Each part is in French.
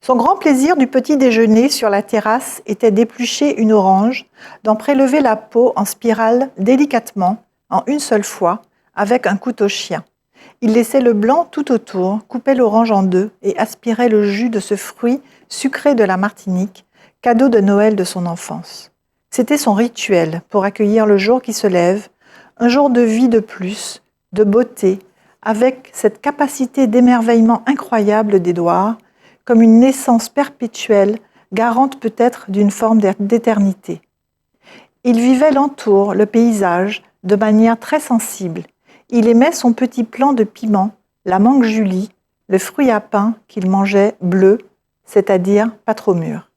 Son grand plaisir du petit déjeuner sur la terrasse était d'éplucher une orange, d'en prélever la peau en spirale délicatement, en une seule fois, avec un couteau chien. Il laissait le blanc tout autour, coupait l'orange en deux et aspirait le jus de ce fruit sucré de la Martinique, cadeau de Noël de son enfance. C'était son rituel pour accueillir le jour qui se lève, un jour de vie de plus, de beauté, avec cette capacité d'émerveillement incroyable d'Édouard, comme une naissance perpétuelle, garante peut-être d'une forme d'éternité. Il vivait l'entour, le paysage, de manière très sensible. Il aimait son petit plant de piment, la mangue Julie, le fruit à pain qu'il mangeait bleu, c'est-à-dire pas trop mûr.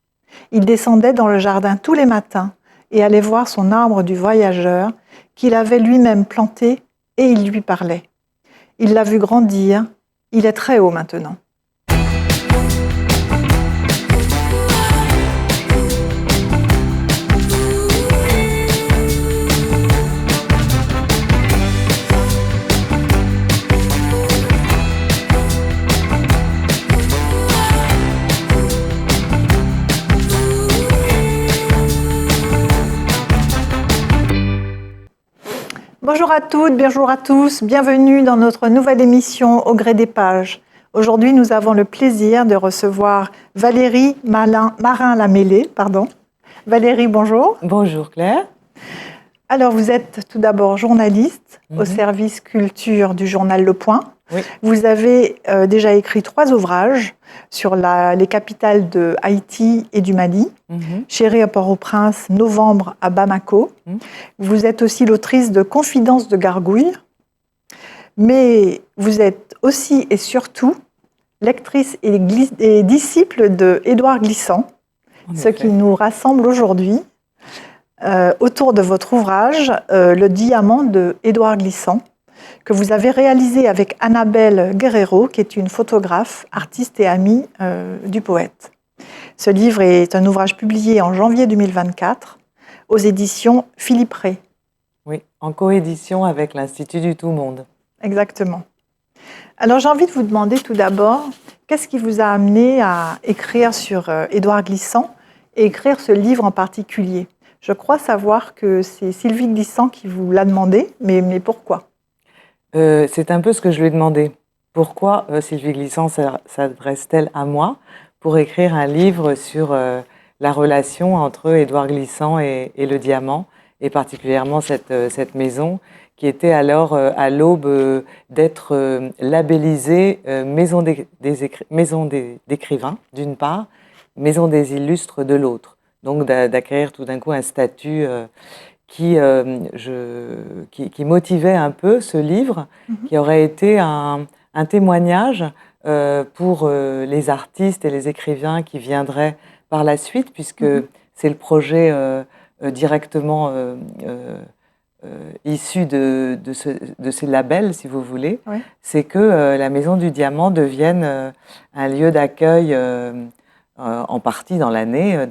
Il descendait dans le jardin tous les matins et allait voir son arbre du voyageur qu'il avait lui-même planté et il lui parlait. Il l'a vu grandir, il est très haut maintenant. Bonjour à toutes, bonjour à tous, bienvenue dans notre nouvelle émission Au gré des pages. Aujourd'hui, nous avons le plaisir de recevoir Valérie Marin-Lamellé. Valérie, bonjour. Bonjour Claire. Alors, vous êtes tout d'abord journaliste au service culture du journal Le Point. Oui. Vous avez déjà écrit 3 ouvrages sur les capitales de Haïti et du Mali. Chérie à Port-au-Prince, Novembre à Bamako. Vous êtes aussi l'autrice de Confidences de Gargouille. Mais vous êtes aussi et surtout lectrice et disciple de Édouard Glissant, ce qui nous rassemble aujourd'hui autour de votre ouvrage Le diamant de Édouard Glissant, que vous avez réalisé avec Annabelle Guerrero, qui est une photographe, artiste et amie du poète. Ce livre est un ouvrage publié en janvier 2024 aux éditions Philippe Ray. Oui, en coédition avec l'Institut du Tout-Monde. Exactement. Alors j'ai envie de vous demander tout d'abord, qu'est-ce qui vous a amené à écrire sur Édouard Glissant et écrire ce livre en particulier ? Je crois savoir que c'est Sylvie Glissant qui vous l'a demandé, mais pourquoi ? C'est un peu ce que je lui ai demandé. Pourquoi Sylvie Glissant s'adresse-t-elle à moi pour écrire un livre sur la relation entre Édouard Glissant et le diamant, et particulièrement cette maison qui était alors à l'aube d'être labellisée maison d'écrivains d'une part, maison des illustres de l'autre. Donc d'acquérir tout d'un coup un statut qui motivait un peu ce livre, qui aurait été un témoignage pour les artistes et les écrivains qui viendraient par la suite, puisque c'est le projet directement issu de ces labels, si vous voulez. Oui. C'est que la Maison du Diamant devienne un lieu d'accueil en partie dans l'année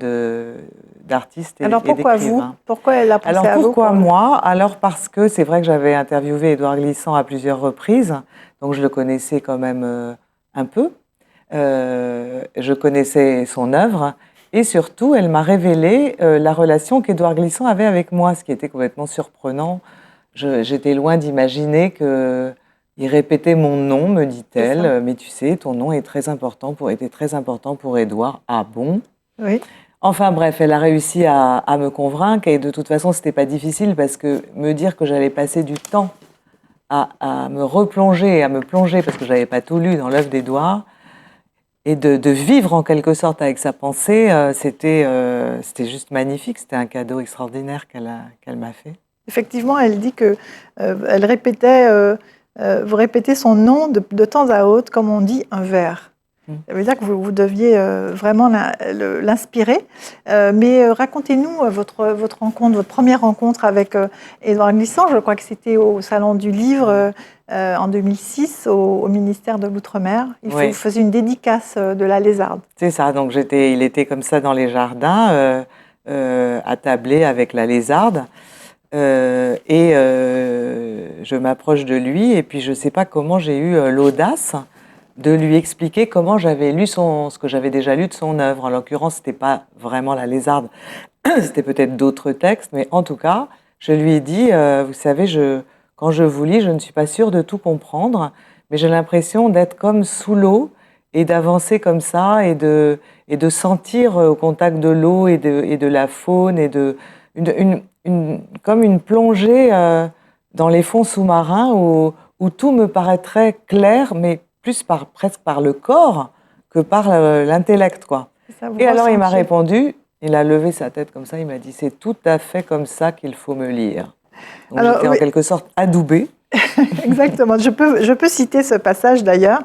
d'artistes et d'écrivains. Alors pourquoi vous ? Pourquoi elle a pensé à vous ? Alors pourquoi moi ? Alors parce que c'est vrai que j'avais interviewé Édouard Glissant à plusieurs reprises, donc je le connaissais quand même un peu. Je connaissais son œuvre et surtout elle m'a révélé la relation qu'Édouard Glissant avait avec moi, ce qui était complètement surprenant. J'étais loin d'imaginer que... Il répétait mon nom, me dit-elle, mais tu sais, ton nom était très important pour Édouard. Ah bon ? Oui. Enfin bref, elle a réussi à me convaincre et de toute façon, c'était pas difficile parce que me dire que j'allais passer du temps à me replonger et à me plonger, parce que j'avais pas tout lu dans l'œuvre d'Édouard, et de vivre en quelque sorte avec sa pensée, c'était juste magnifique, c'était un cadeau extraordinaire qu'elle m'a fait. Effectivement, elle dit que elle répétait... vous répétez son nom de temps à autre, comme on dit, un vers. Ça veut dire que vous deviez vraiment l'inspirer. Mais racontez-nous votre rencontre, votre première rencontre avec Édouard Glissant. Je crois que c'était au Salon du Livre en 2006, au ministère de l'Outre-mer. Vous faisiez une dédicace de la Lézarde. C'est ça, donc il était comme ça dans les jardins, attablé avec la Lézarde. Je m'approche de lui et puis je ne sais pas comment j'ai eu l'audace de lui expliquer comment j'avais lu ce que j'avais déjà lu de son œuvre. En l'occurrence, c'était pas vraiment La Lézarde, c'était peut-être d'autres textes, mais en tout cas, je lui ai dit, vous savez, quand je vous lis, je ne suis pas sûre de tout comprendre, mais j'ai l'impression d'être comme sous l'eau et d'avancer comme ça et de sentir au contact de l'eau et de la faune et comme une plongée dans les fonds sous-marins où tout me paraîtrait clair, mais plus presque par le corps que par l'intellect, quoi. Et alors il m'a répondu, il a levé sa tête comme ça, il m'a dit, c'est tout à fait comme ça qu'il faut me lire. Donc j'étais en quelque sorte adoubée. Exactement. Je peux citer ce passage d'ailleurs.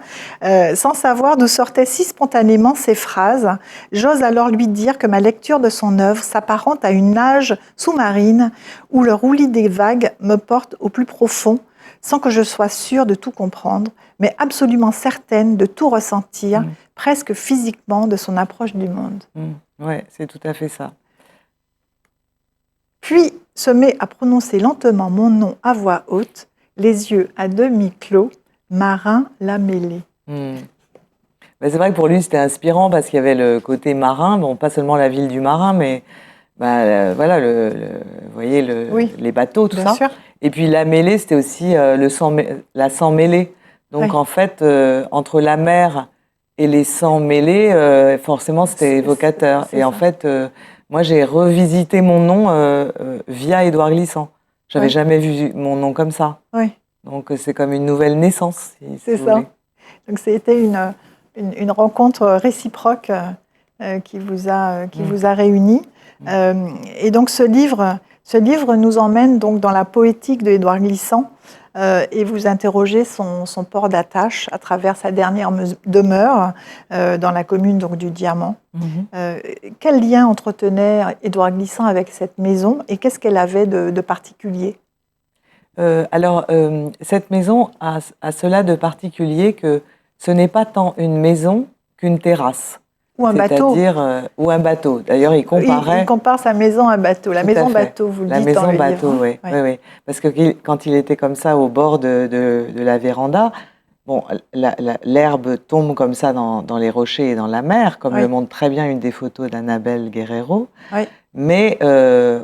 Sans savoir d'où sortaient si spontanément ces phrases, j'ose alors lui dire que ma lecture de son œuvre s'apparente à une nage sous-marine où le roulis des vagues me porte au plus profond, sans que je sois sûre de tout comprendre, mais absolument certaine de tout ressentir, presque physiquement, de son approche du monde. Oui, c'est tout à fait ça. Puis se met à prononcer lentement mon nom à voix haute, les yeux à demi clos, Marin Lamellé. Ben, c'est vrai que pour lui, c'était inspirant parce qu'il y avait le côté marin, bon, pas seulement la ville du marin, mais voilà, vous voyez, les bateaux, tout ça. Sûr. Et puis Lamellé, c'était aussi la sang mêlée. Donc en fait, entre la mer et les sangs mêlés, forcément, c'était évocateur. Et en fait, moi, j'ai revisité mon nom via Édouard Glissant. J'avais jamais vu mon nom comme ça. Oui. Donc c'est comme une nouvelle naissance, si vous voulez. Donc c'était une rencontre réciproque qui vous a réunis. Et donc ce livre nous emmène donc dans la poétique de Édouard Glissant et vous interrogez son port d'attache à travers sa dernière demeure dans la commune donc, du Diamant. Quel lien entretenait Édouard Glissant avec cette maison et qu'est-ce qu'elle avait de particulier ? Alors, cette maison a cela de particulier que ce n'est pas tant une maison qu'une terrasse. Ou un bateau. C'est-à-dire, ou un bateau. D'ailleurs, il compare sa maison à un bateau. La maison bateau, vous le dites dans le livre. La maison bateau, oui. Oui. Parce que quand il était comme ça au bord de la véranda, bon, l'herbe tombe comme ça dans les rochers et dans la mer, comme le montre très bien une des photos d'Annabelle Guerrero. Oui. Mais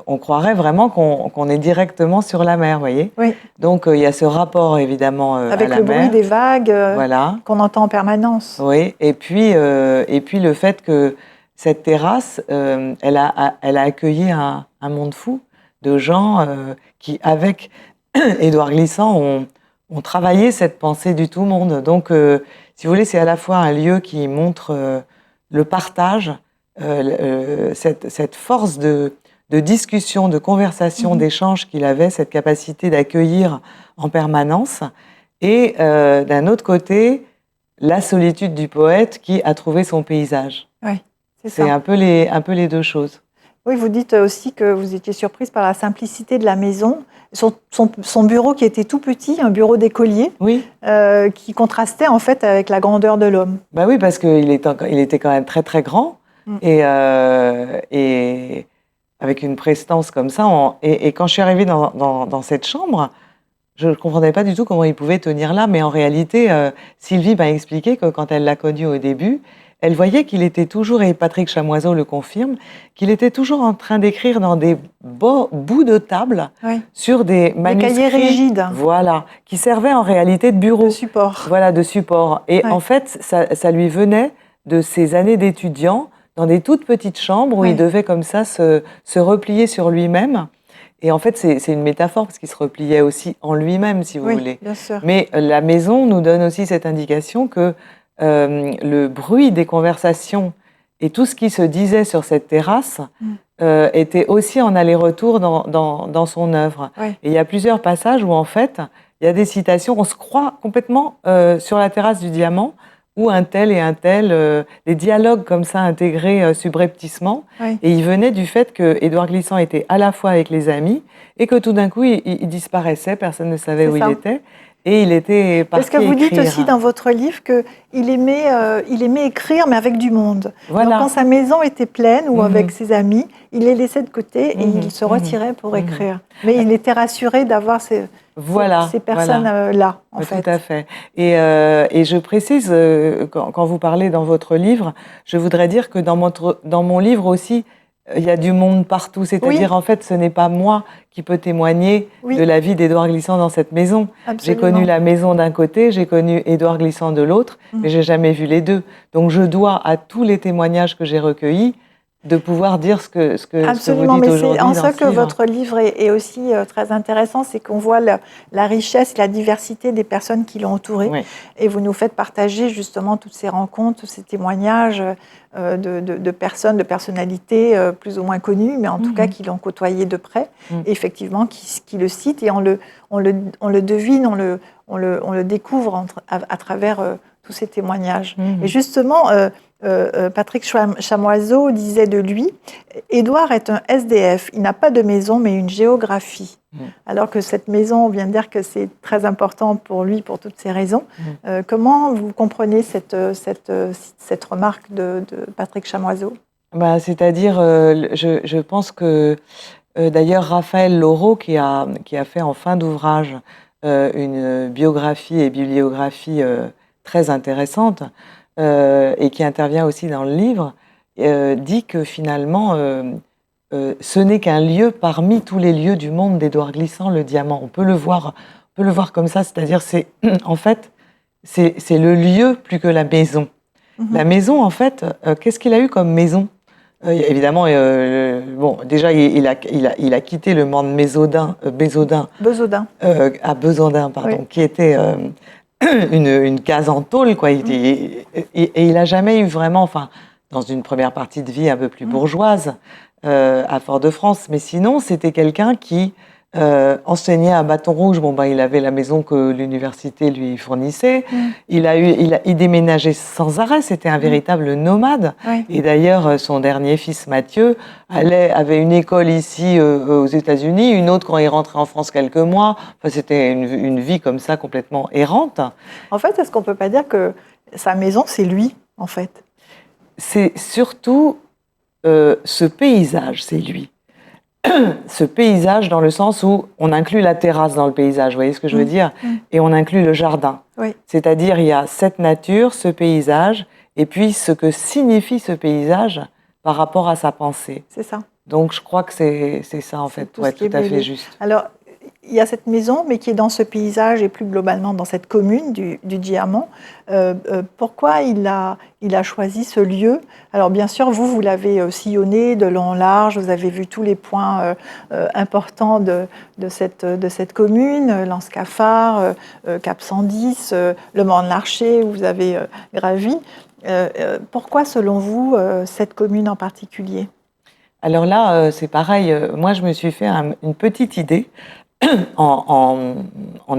on croirait vraiment qu'on est directement sur la mer, vous voyez. Oui. Donc il y a ce rapport évidemment à la mer. Avec le bruit des vagues qu'on entend en permanence. Oui, et puis le fait que cette terrasse, elle a accueilli un monde fou de gens qui, avec Édouard Glissant, ont travaillé cette pensée du tout monde. Donc, si vous voulez, c'est à la fois un lieu qui montre le partage, cette force de discussion, de conversation, d'échange qu'il avait, cette capacité d'accueillir en permanence, et d'un autre côté, la solitude du poète qui a trouvé son paysage. Oui, c'est un peu les deux choses. Oui, vous dites aussi que vous étiez surprise par la simplicité de la maison, son bureau qui était tout petit, un bureau d'écolier, qui contrastait en fait avec la grandeur de l'homme. Bah oui, parce qu'il était quand même très très grand et avec une prestance comme ça. Et quand je suis arrivée dans cette chambre, je ne comprenais pas du tout comment il pouvait tenir là, mais en réalité, Sylvie m'a expliqué que quand elle l'a connu au début, elle voyait qu'il était toujours, et Patrick Chamoiseau le confirme, qu'il était toujours en train d'écrire dans des bouts de table sur des manuscrits. Des cahiers rigides. Voilà, qui servaient en réalité de bureau. De support. Voilà, de support. Et en fait, ça lui venait de ses années d'étudiant dans des toutes petites chambres où il devait comme ça se replier sur lui-même. Et en fait, c'est une métaphore parce qu'il se repliait aussi en lui-même, si vous voulez. Bien sûr. Mais la maison nous donne aussi cette indication que le bruit des conversations et tout ce qui se disait sur cette terrasse était aussi en aller-retour dans son œuvre. Et il y a plusieurs passages où, en fait, il y a des citations, on se croit complètement sur la terrasse du Diamant, où un tel et un tel, des dialogues comme ça intégrés subrepticement. Et il venait du fait que Édouard Glissant était à la fois avec les amis et que tout d'un coup, il disparaissait, personne ne savait où il était. et il était parti Parce que vous dites écrire. aussi dans votre livre qu'il aimait écrire, mais avec du monde. Voilà. Donc quand sa maison était pleine ou avec ses amis, il les laissait de côté et il se retirait pour écrire. Mais il était rassuré d'avoir ces personnes-là, en fait. Tout à fait. Et je précise, quand vous parlez dans votre livre, je voudrais dire que dans mon livre aussi, il y a du monde partout. C'est-à-dire, en fait, ce n'est pas moi qui peux témoigner de la vie d'Édouard Glissant dans cette maison. J'ai connu la maison d'un côté, j'ai connu Édouard Glissant de l'autre, mais j'ai jamais vu les deux. Donc, je dois à tous les témoignages que j'ai recueillis de pouvoir dire ce que vous dites aujourd'hui. En ça que votre livre est aussi très intéressant, c'est qu'on voit la richesse, la diversité des personnes qui l'ont entouré. Oui. Et vous nous faites partager justement toutes ces rencontres, tous ces témoignages de personnes, de personnalités plus ou moins connues, mais en tout cas qui l'ont côtoyé de près, et effectivement qui le citent, et on le devine, on le découvre à travers tous ces témoignages. Et justement, Patrick Chamoiseau disait de lui, Édouard est un SDF, il n'a pas de maison mais une géographie. Alors que cette maison, on vient de dire que c'est très important pour lui pour toutes ces raisons. Comment vous comprenez cette remarque de Patrick Chamoiseau? C'est-à-dire, je pense que d'ailleurs Raphaël Laureau, qui a fait en fin d'ouvrage une biographie et bibliographie très intéressante, et qui intervient aussi dans le livre, dit que finalement, ce n'est qu'un lieu parmi tous les lieux du monde d'Édouard Glissant, le diamant. On peut le voir comme ça, c'est-à-dire en fait, c'est le lieu plus que la maison. La maison, en fait, qu'est-ce qu'il a eu comme maison? Évidemment, déjà, il a quitté le Mans de Bézaudun à Bezaudun, pardon, qui était une case en tôle, quoi. Et il n'a jamais eu vraiment, enfin, dans une première partie de vie un peu plus bourgeoise, à Fort-de-France, mais sinon, c'était quelqu'un qui enseignait à Bâton Rouge. Il avait la maison que l'université lui fournissait. Il déménageait sans arrêt. C'était un véritable nomade. Et d'ailleurs, son dernier fils, Mathieu, avait une école ici aux États-Unis, une autre quand il rentrait en France quelques mois. Enfin, c'était une vie comme ça, complètement errante. En fait, est-ce qu'on peut pas dire que sa maison, c'est lui, en fait? C'est surtout ce paysage, c'est lui. Ce paysage dans le sens où on inclut la terrasse dans le paysage, vous voyez ce que je veux dire? Et on inclut le jardin. C'est-à-dire, il y a cette nature, ce paysage, et puis ce que signifie ce paysage par rapport à sa pensée. C'est ça. Donc, je crois que c'est ça, en fait, pour être tout à fait juste. Alors, il y a cette maison, mais qui est dans ce paysage et plus globalement dans cette commune du Diamant. Pourquoi il a choisi ce lieu? Alors bien sûr, vous l'avez sillonné de long en large, vous avez vu tous les points importants de cette commune, Lens-Cafard, Cap 110, le Mans de l'Archer, où vous avez gravi. Pourquoi, selon vous, cette commune en particulier? Alors là, c'est pareil, moi je me suis fait une petite idée en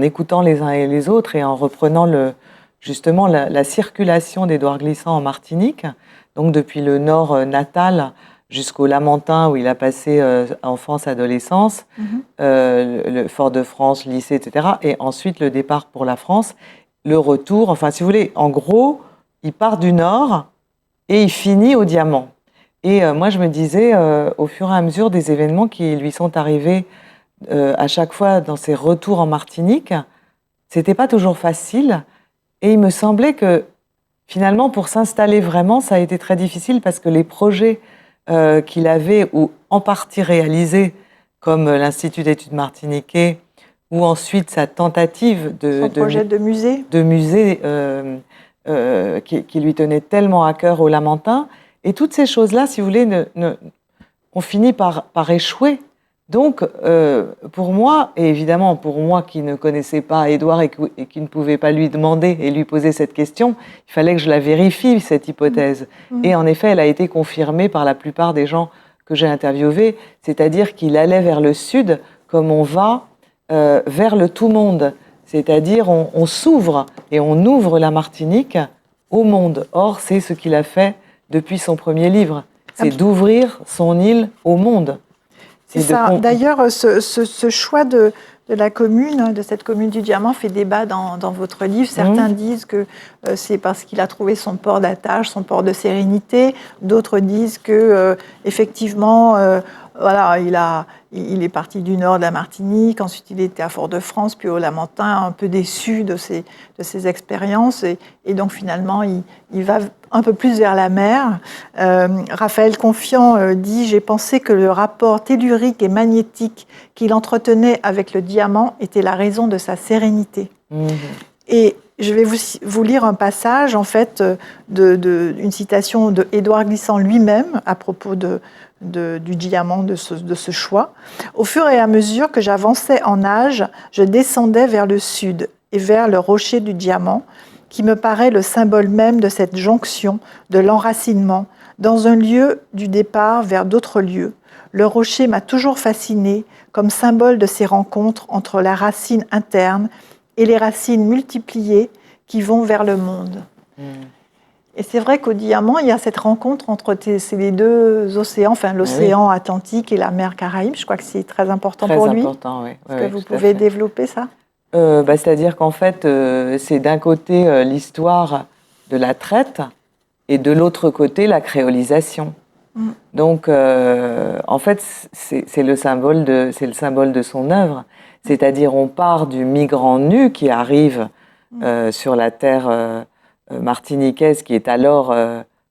écoutant les uns et les autres et en reprenant justement la circulation d'Édouard Glissant en Martinique, donc depuis le nord natal jusqu'au Lamentin où il a passé enfance, adolescence, le Fort-de-France, lycée, etc. Et ensuite le départ pour la France, le retour, enfin si vous voulez, en gros, il part du nord et il finit au Diamant. Et moi je me disais, au fur et à mesure des événements qui lui sont arrivés à chaque fois dans ses retours en Martinique, c'était pas toujours facile. Et il me semblait que finalement, pour s'installer vraiment, ça a été très difficile parce que les projets qu'il avait ou en partie réalisés, comme l'Institut d'études martiniquais, ou ensuite sa tentative de musée qui lui tenait tellement à cœur au Lamentin. Et toutes ces choses-là, si vous voulez, ont fini par échouer. Donc, pour moi, et évidemment pour moi qui ne connaissais pas Édouard et qui ne pouvais pas lui demander et lui poser cette question, il fallait que je la vérifie, cette hypothèse. Et en effet, elle a été confirmée par la plupart des gens que j'ai interviewés, c'est-à-dire qu'il allait vers le sud comme on va vers le tout-monde. C'est-à-dire on s'ouvre et on ouvre la Martinique au monde. Or, c'est ce qu'il a fait depuis son premier livre, c'est d'ouvrir son île au monde. C'est ça. D'ailleurs, ce choix de de la commune, de cette commune du diamant, fait débat dans votre livre. Certains disent que c'est parce qu'il a trouvé son port d'attache, son port de sérénité. D'autres disent que, effectivement, voilà, il est parti du nord de la Martinique, ensuite il était à Fort-de-France, puis au Lamentin, un peu déçu de ses expériences, et donc finalement il va un peu plus vers la mer. Raphaël Confiant dit « J'ai pensé que le rapport tellurique et magnétique qu'il entretenait avec le diamant était la raison de sa sérénité. » Et je vais vous lire un passage, en fait, une citation d'Édouard Glissant lui-même à propos du diamant, de ce choix. « Au fur et à mesure que j'avançais en âge, je descendais vers le sud et vers le rocher du diamant, qui me paraît le symbole même de cette jonction, de l'enracinement, dans un lieu du départ vers d'autres lieux. Le rocher m'a toujours fasciné comme symbole de ces rencontres entre la racine interne et les racines multipliées qui vont vers le monde. » Et c'est vrai qu'au diamant, il y a cette rencontre entre les deux océans, enfin l'océan Atlantique et la mer Caraïbe. Je crois que c'est très important pour lui. Très important, oui. Est-ce que vous pouvez développer ça ? C'est-à-dire qu'en fait, c'est d'un côté l'histoire de la traite et de l'autre côté la créolisation. Donc, en fait, c'est le symbole de son œuvre. C'est-à-dire, on part du migrant nu qui arrive sur la terre martiniquaise, qui est alors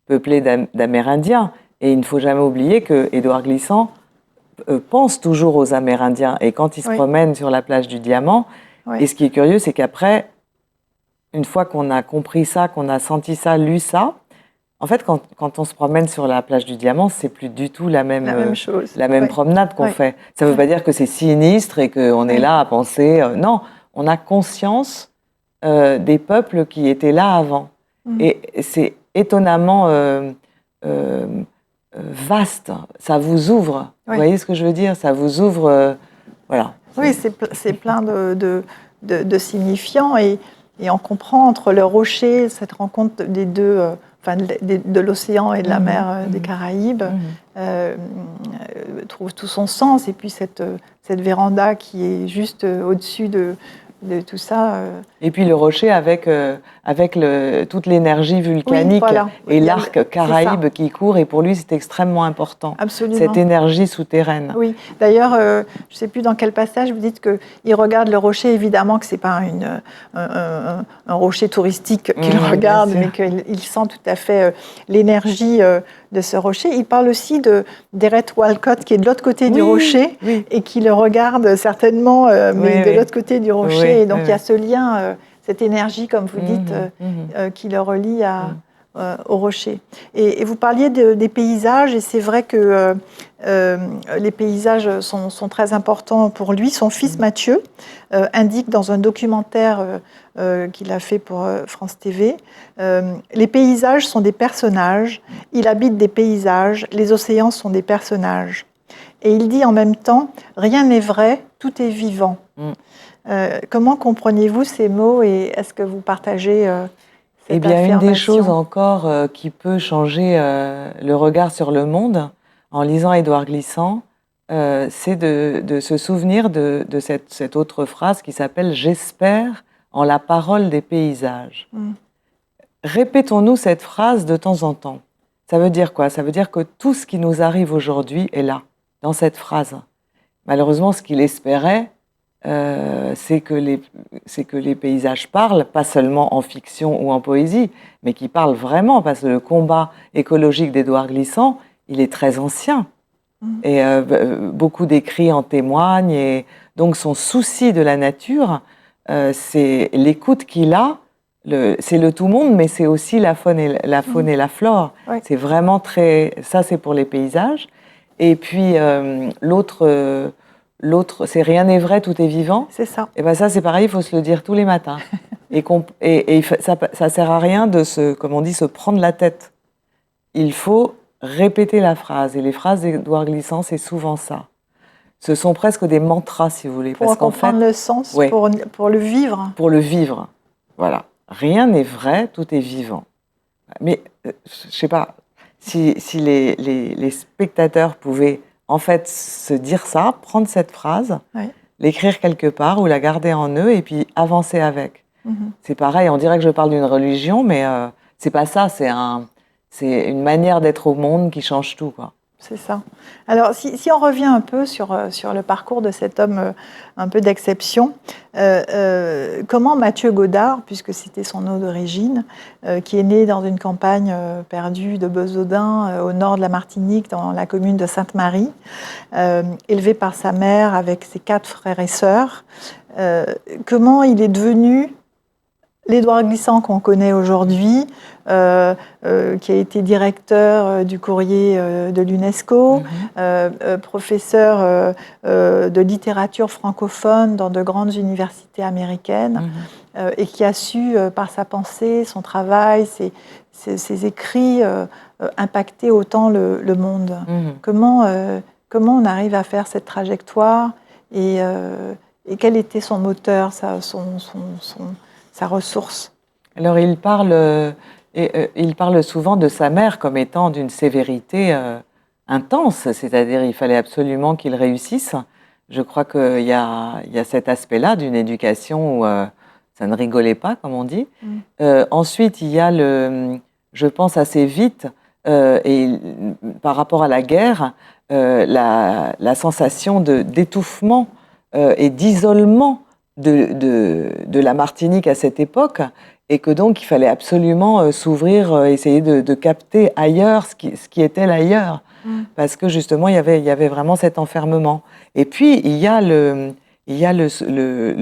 peuplée d'Amérindiens. Et il ne faut jamais oublier que Édouard Glissant pense toujours aux Amérindiens. Et quand il se promène sur la plage du Diamant, et ce qui est curieux, c'est qu'après, une fois qu'on a compris ça, qu'on a senti ça, lu ça, en fait, quand on se promène sur la plage du Diamant, c'est plus du tout la même chose, la même promenade qu'on fait. Ça ne veut pas dire que c'est sinistre et qu'on est là à penser... non, on a conscience des peuples qui étaient là avant. Et c'est étonnamment vaste. Ça vous ouvre. Vous voyez ce que je veux dire ? Ça vous ouvre... voilà. Oui, c'est plein de signifiants et on comprend entre le rocher, cette rencontre des deux, de l'océan et de la mer des Caraïbes, trouve tout son sens. Et puis cette véranda qui est juste au-dessus de tout ça. Et puis le rocher avec toute l'énergie volcanique et l'arc Caraïbe qui court. Et pour lui, c'est extrêmement important. Absolument. Cette énergie souterraine. Oui. D'ailleurs, je ne sais plus dans quel passage vous dites qu'il regarde le rocher. Évidemment que ce n'est pas un rocher touristique qu'il regarde, mais qu'il sent tout à fait l'énergie de ce rocher. Il parle aussi d'Eret Walcott, qui est de l'autre côté du rocher et qui le regarde certainement, mais de l'autre côté du rocher. Et donc, il y a ce lien, cette énergie, comme vous dites, qui le relie au rocher. Et vous parliez des paysages, et c'est vrai que les paysages sont très importants pour lui. Son fils Mathieu indique dans un documentaire qu'il a fait pour France TV, les paysages sont des personnages, il habite des paysages, les océans sont des personnages. Et il dit en même temps, rien n'est vrai, tout est vivant. Comment comprenez-vous ces mots et est-ce que vous partagez cette affirmation ? Une des choses encore qui peut changer le regard sur le monde, en lisant Édouard Glissant, c'est de se souvenir de cette autre phrase qui s'appelle « J'espère en la parole des paysages ». Répétons-nous cette phrase de temps en temps. Ça veut dire quoi ? Ça veut dire que tout ce qui nous arrive aujourd'hui est là, dans cette phrase. Malheureusement, ce qu'il espérait, c'est que les paysages parlent, pas seulement en fiction ou en poésie, mais qu'ils parlent vraiment, parce que le combat écologique d'Édouard Glissant, il est très ancien. Et beaucoup d'écrits en témoignent. Et donc son souci de la nature, c'est l'écoute qu'il a, c'est le tout-monde, mais c'est aussi la faune et la flore. C'est vraiment très... Ça, c'est pour les paysages. Et puis, l'autre, c'est rien n'est vrai, tout est vivant. C'est ça. Et bien ça, c'est pareil, il faut se le dire tous les matins. et ça sert à rien de se prendre la tête. Il faut répéter la phrase. Et les phrases d'Édouard Glissant, c'est souvent ça. Ce sont presque des mantras, si vous voulez. Pour comprendre le sens, pour le vivre. Pour le vivre, voilà. Rien n'est vrai, tout est vivant. Mais, je ne sais pas, si les spectateurs pouvaient en fait se dire ça, prendre cette phrase, l'écrire quelque part ou la garder en eux et puis avancer avec. C'est pareil, on dirait que je parle d'une religion, mais c'est pas ça, c'est une manière d'être au monde qui change tout, quoi. C'est ça. Alors, si on revient un peu sur le parcours de cet homme un peu d'exception, comment Mathieu Godard, puisque c'était son nom d'origine, qui est né dans une campagne perdue de Besaudin, au nord de la Martinique, dans la commune de Sainte-Marie, élevé par sa mère avec ses 4 frères et sœurs, comment il est devenu l'Édouard Glissant qu'on connaît aujourd'hui, qui a été directeur du courrier de l'UNESCO, professeur de littérature francophone dans de grandes universités américaines, et qui a su, par sa pensée, son travail, ses écrits, impacter autant le monde. Comment on arrive à faire cette trajectoire et quel était son moteur, sa ressource? Alors il parle souvent de sa mère comme étant d'une sévérité intense, c'est-à-dire il fallait absolument qu'il réussisse. Je crois qu'il y a cet aspect-là d'une éducation où ça ne rigolait pas, comme on dit. Ensuite, il y a je pense assez vite, et par rapport à la guerre, la sensation d'étouffement et d'isolement de la Martinique à cette époque, et que donc il fallait absolument s'ouvrir, essayer de capter ailleurs ce qui était l'ailleurs, parce que justement il y avait vraiment cet enfermement. Et puis il y a le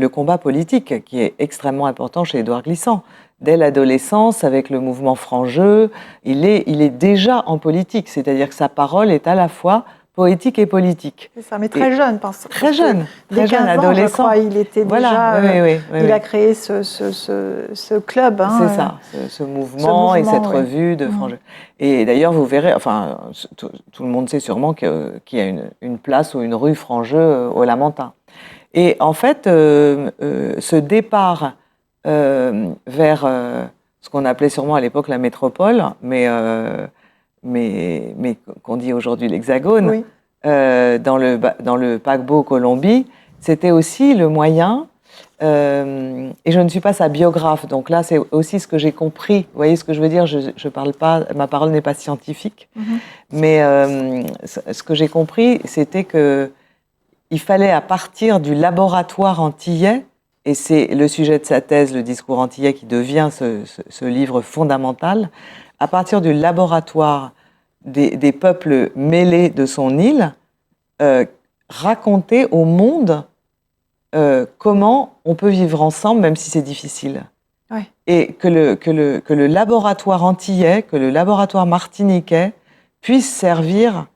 combat politique qui est extrêmement important chez Édouard Glissant. Dès l'adolescence, avec le mouvement Franc-Jeu, il est déjà en politique, c'est-à-dire que sa parole est à la fois poétique et politique. C'est ça, mais très jeune, parce très jeune, adolescent. Je crois, il était déjà. Il a créé ce club. C'est ça, ce mouvement et cette revue de Franc-Jeu. Et d'ailleurs, vous verrez, enfin, tout le monde sait sûrement qu'il y a une place ou une rue Franc-Jeu au Lamentin. Et en fait, ce départ vers ce qu'on appelait sûrement à l'époque la métropole, mais qu'on dit aujourd'hui l'Hexagone, dans le paquebot Colombie, c'était aussi le moyen, et je ne suis pas sa biographe, donc là c'est aussi ce que j'ai compris, vous voyez ce que je veux dire, je parle pas, ma parole n'est pas scientifique, mais ce que j'ai compris, c'était que il fallait, à partir du laboratoire antillais, et c'est le sujet de sa thèse, le discours antillais, qui devient ce livre fondamental, à partir du laboratoire des peuples mêlés de son île, raconter au monde comment on peut vivre ensemble, même si c'est difficile. Ouais. Et que le laboratoire antillais, que le laboratoire martiniquais puisse servir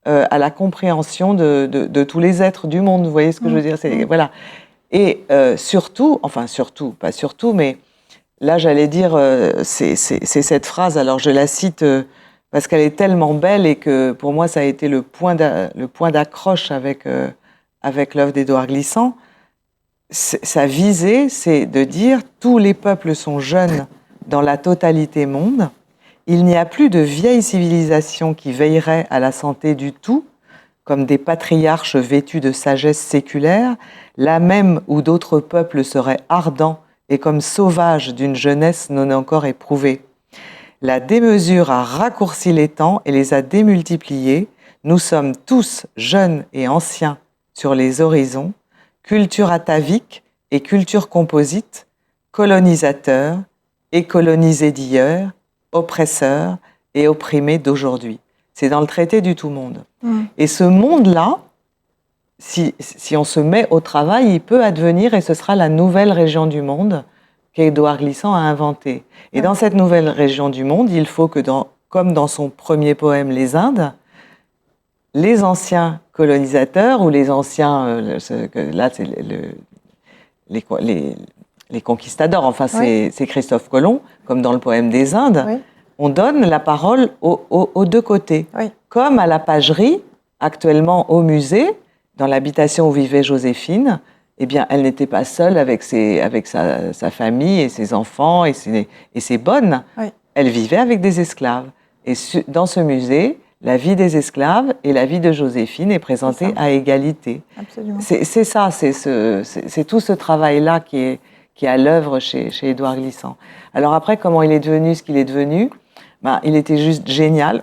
à la compréhension de tous les êtres du monde. Vous voyez ce que je veux dire ? Voilà. Et surtout, pas surtout, mais là j'allais dire, c'est cette phrase, alors je la cite parce qu'elle est tellement belle et que pour moi ça a été le point d'accroche avec l'œuvre d'Édouard Glissant. Sa visée, c'est de dire « Tous les peuples sont jeunes dans la totalité monde. Il n'y a plus de vieille civilisation qui veillerait à la santé du tout, comme des patriarches vêtus de sagesse séculaire, là même où d'autres peuples seraient ardents et comme sauvages d'une jeunesse non encore éprouvée. La démesure a raccourci les temps et les a démultipliés. Nous sommes tous jeunes et anciens sur les horizons, culture atavique et culture composite, colonisateurs et colonisés d'hier, oppresseurs et opprimés d'aujourd'hui. » C'est dans le traité du tout-monde. Et ce monde-là, si on se met au travail, il peut advenir et ce sera la nouvelle région du monde qu'Édouard Glissant a inventée. Et dans cette nouvelle région du monde, il faut que, comme dans son premier poème « Les Indes », les anciens colonisateurs ou les anciens, là c'est les conquistadors, enfin c'est Christophe Colomb, comme dans le poème des Indes, on donne la parole aux deux côtés. Comme à la pagerie, actuellement au musée, dans l'habitation où vivait Joséphine, eh bien, elle n'était pas seule avec sa famille et ses enfants et ses bonnes. Elle vivait avec des esclaves. Et dans ce musée, la vie des esclaves et la vie de Joséphine est présentée à égalité. Absolument. C'est ça, c'est tout ce travail-là qui est à l'œuvre chez Édouard Glissant. Alors après, comment il est devenu ce qu'il est devenu? Il était juste génial.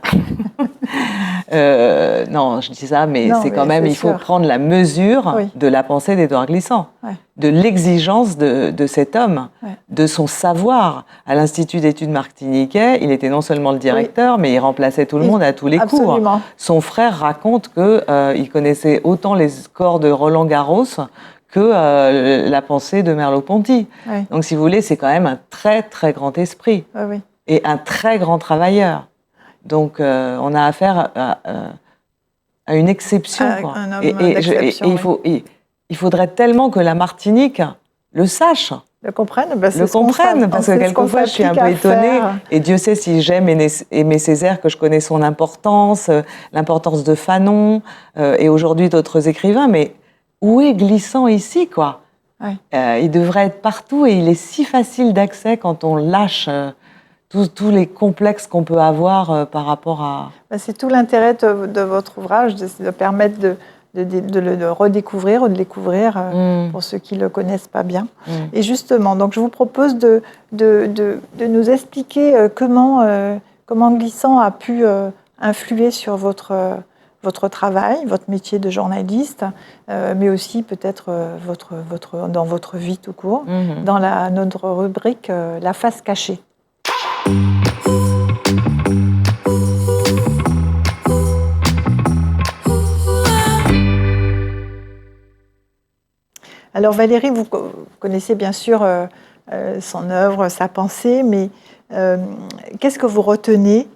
Non, je dis ça, mais c'est quand même, il faut prendre la mesure de la pensée d'Édouard Glissant, de l'exigence de cet homme, de son savoir. À l'Institut d'études martiniquais, il était non seulement le directeur, mais il remplaçait tout le monde à tous les cours. Son frère raconte qu'il connaissait autant les scores de Roland Garros que la pensée de Merleau-Ponty. Donc, si vous voulez, c'est quand même un très, très grand esprit et un très grand travailleur. Donc, on a affaire à une exception. Un homme d'exception, il faudrait tellement que la Martinique le sache. Le comprenne, parce que quelquefois, je suis un peu étonnée. Et Dieu sait si j'aime Aimé Césaire, que je connais son importance, l'importance de Fanon, et aujourd'hui d'autres écrivains, mais où est Glissant ici, quoi? Il devrait être partout et il est si facile d'accès quand on lâche tous les complexes qu'on peut avoir par rapport à... C'est tout l'intérêt de votre ouvrage, de permettre de le redécouvrir ou de découvrir pour ceux qui ne le connaissent pas bien. Et justement, donc je vous propose de nous expliquer comment Glissant a pu influer sur votre travail, votre métier de journaliste, mais aussi peut-être dans votre vie tout court, dans notre rubrique « La face cachée ». Alors Valérie, vous connaissez bien sûr son œuvre, sa pensée, mais qu'est-ce que vous retenez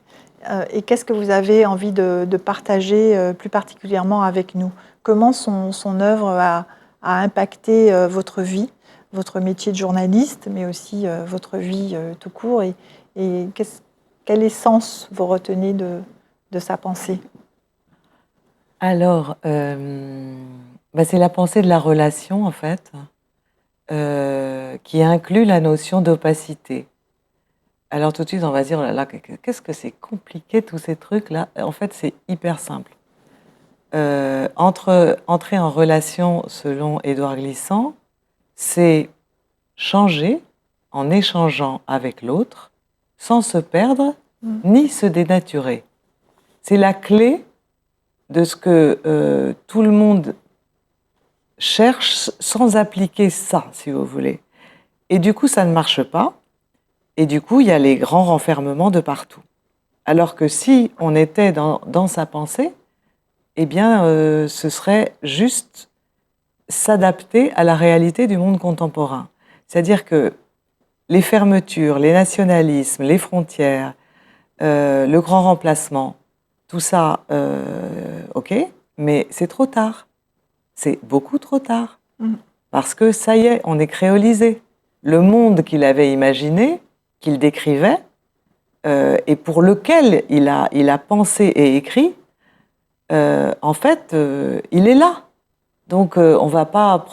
et qu'est-ce que vous avez envie de partager plus particulièrement avec nous? Comment son œuvre a impacté votre vie, votre métier de journaliste, mais aussi votre vie tout court, et quelle essence vous retenez de sa pensée? Alors, c'est la pensée de la relation, en fait, qui inclut la notion d'opacité. Alors tout de suite, on va se dire, oh là là, qu'est-ce que c'est compliqué tous ces trucs-là? En fait, c'est hyper simple. Entrer en relation, selon Édouard Glissant, c'est changer en échangeant avec l'autre, sans se perdre ni se dénaturer. C'est la clé de ce que tout le monde cherche sans appliquer ça, si vous voulez. Et du coup, ça ne marche pas. Et du coup, il y a les grands renfermements de partout. Alors que si on était dans sa pensée, eh bien, ce serait juste s'adapter à la réalité du monde contemporain. C'est-à-dire que les fermetures, les nationalismes, les frontières, le grand remplacement, tout ça, ok, mais c'est trop tard. C'est beaucoup trop tard. Parce que ça y est, on est créolisé. Le monde qu'il avait imaginé, qu'il décrivait, et pour lequel il a pensé et écrit, en fait, il est là. Donc, on va pas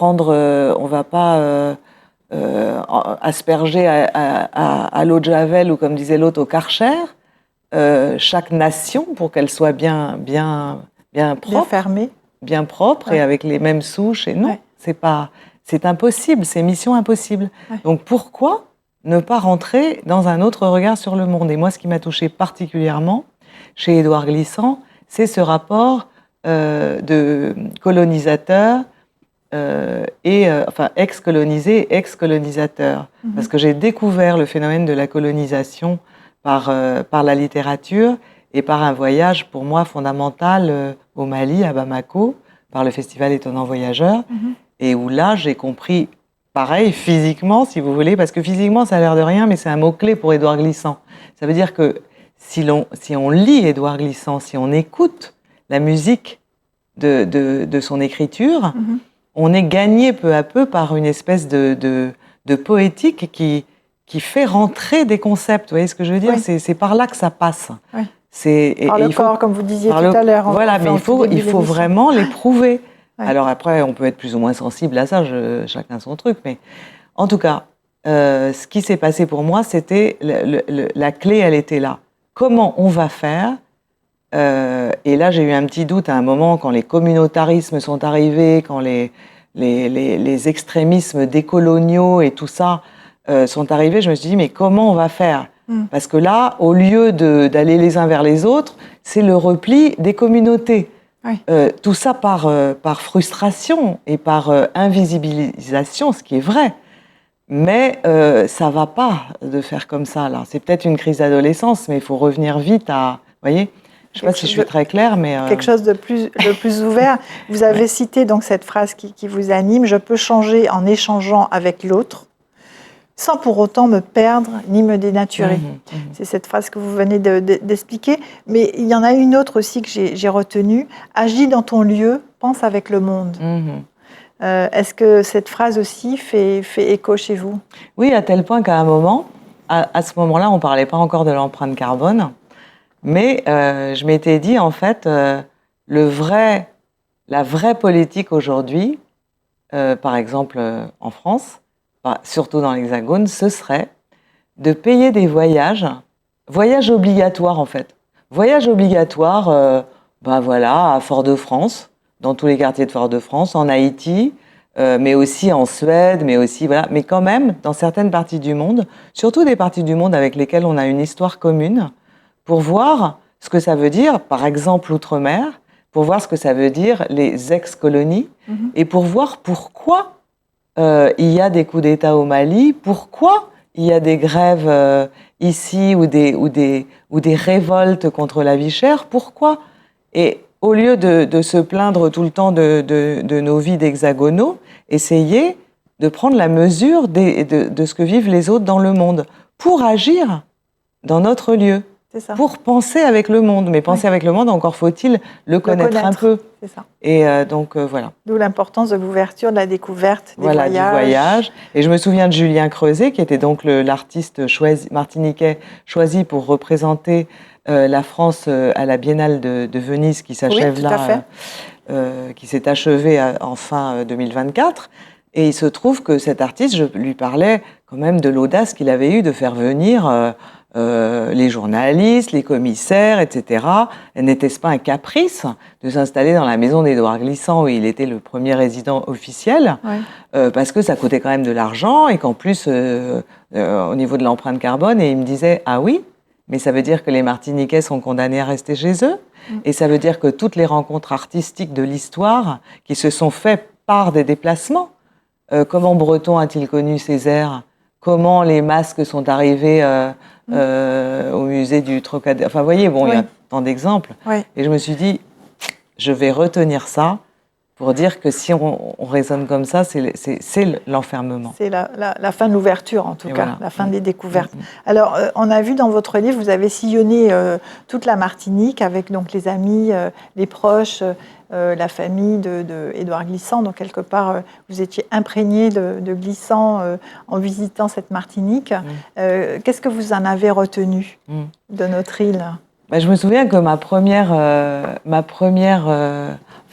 asperger à l'eau de Javel, ou comme disait l'autre, au Karcher, chaque nation pour qu'elle soit bien propre, bien propre, et avec les mêmes souches. Et non, c'est impossible, c'est mission impossible. Donc, pourquoi ne pas rentrer dans un autre regard sur le monde? Et moi, ce qui m'a touchée particulièrement chez Édouard Glissant, c'est ce rapport de colonisateur ex-colonisé, ex-colonisateur. Parce que j'ai découvert le phénomène de la colonisation par la littérature et par un voyage, pour moi, fondamental au Mali, à Bamako, par le Festival Étonnant Voyageur, et où là, j'ai compris, pareil, physiquement, si vous voulez, parce que physiquement, ça a l'air de rien, mais c'est un mot-clé pour Édouard Glissant. Ça veut dire que si on lit Édouard Glissant, si on écoute la musique de son écriture, on est gagné peu à peu par une espèce de poétique qui fait rentrer des concepts. Vous voyez ce que je veux dire? C'est par là que ça passe. Par le corps, comme vous disiez tout à l'heure. Voilà, mais il faut vraiment l'éprouver. Alors après, on peut être plus ou moins sensible à ça, chacun son truc. Mais en tout cas, ce qui s'est passé pour moi, c'était la clé, elle était là. Comment on va faire Et là, j'ai eu un petit doute à un moment quand les communautarismes sont arrivés, quand les extrémismes décoloniaux et tout ça sont arrivés. Je me suis dit, mais comment on va faire ? Parce que là, au lieu d'aller les uns vers les autres, c'est le repli des communautés. Oui. Tout ça par frustration et par invisibilisation, ce qui est vrai. Mais ça va pas de faire comme ça, là. C'est peut-être une crise d'adolescence, mais il faut revenir vite à... Vous voyez ? Je ne sais pas si je suis très claire, mais... Quelque chose de plus ouvert. Vous avez cité donc cette phrase qui vous anime, « Je peux changer en échangeant avec l'autre, sans pour autant me perdre ni me dénaturer ». C'est cette phrase que vous venez d'expliquer. Mais il y en a une autre aussi que j'ai retenue, « Agis dans ton lieu, pense avec le monde ». Est-ce que cette phrase aussi fait écho chez vous ? Oui, à tel point qu'à un moment, à ce moment-là, on ne parlait pas encore de l'empreinte carbone, mais je m'étais dit, en fait, la vraie politique aujourd'hui, par exemple en France, surtout dans l'Hexagone, ce serait de payer des voyages obligatoires en fait. Voyages obligatoires, voilà, à Fort-de-France, dans tous les quartiers de Fort-de-France, en Haïti, mais aussi en Suède, mais aussi, voilà, mais quand même dans certaines parties du monde, surtout des parties du monde avec lesquelles on a une histoire commune, pour voir ce que ça veut dire, par exemple l'outre-mer, pour voir ce que ça veut dire les ex-colonies, et pour voir pourquoi il y a des coups d'État au Mali, pourquoi il y a des grèves ici ou des révoltes contre la vie chère, pourquoi ? Et au lieu de se plaindre tout le temps de nos vies hexagonaux, essayer de prendre la mesure de ce que vivent les autres dans le monde, pour agir dans notre lieu. C'est ça. Pour penser avec le monde. Mais penser avec le monde, encore faut-il le connaître un peu. C'est ça. Et donc, voilà. D'où l'importance de l'ouverture, de la découverte, des voyages. Voilà, du voyage. Et je me souviens de Julien Creuset, qui était donc l'artiste martiniquais choisi pour représenter la France à la Biennale de Venise, qui s'achève qui s'est achevée en fin 2024. Et il se trouve que cet artiste, je lui parlais quand même de l'audace qu'il avait eue de faire venir... les journalistes, les commissaires, etc. N'était-ce pas un caprice de s'installer dans la maison d'Édouard Glissant où il était le premier résident officiel, parce que ça coûtait quand même de l'argent et qu'en plus, au niveau de l'empreinte carbone, et il me disait « Ah oui, mais ça veut dire que les Martiniquais sont condamnés à rester chez eux et ça veut dire que toutes les rencontres artistiques de l'histoire qui se sont faites par des déplacements, comment Breton a-t-il connu Césaire ? Comment les masques sont arrivés au musée du Trocadéro. Enfin, vous voyez, bon, il y a tant d'exemples. Et je me suis dit, je vais retenir ça pour dire que si on raisonne comme ça, c'est l'enfermement. C'est la fin de l'ouverture, en tout cas, voilà. La fin des découvertes. Alors, on a vu dans votre livre, vous avez sillonné toute la Martinique avec donc, les amis, les proches, la famille d'Édouard Glissant. Donc, quelque part, vous étiez imprégné de Glissant en visitant cette Martinique. Qu'est-ce que vous en avez retenu de notre île ? Je me souviens que ma première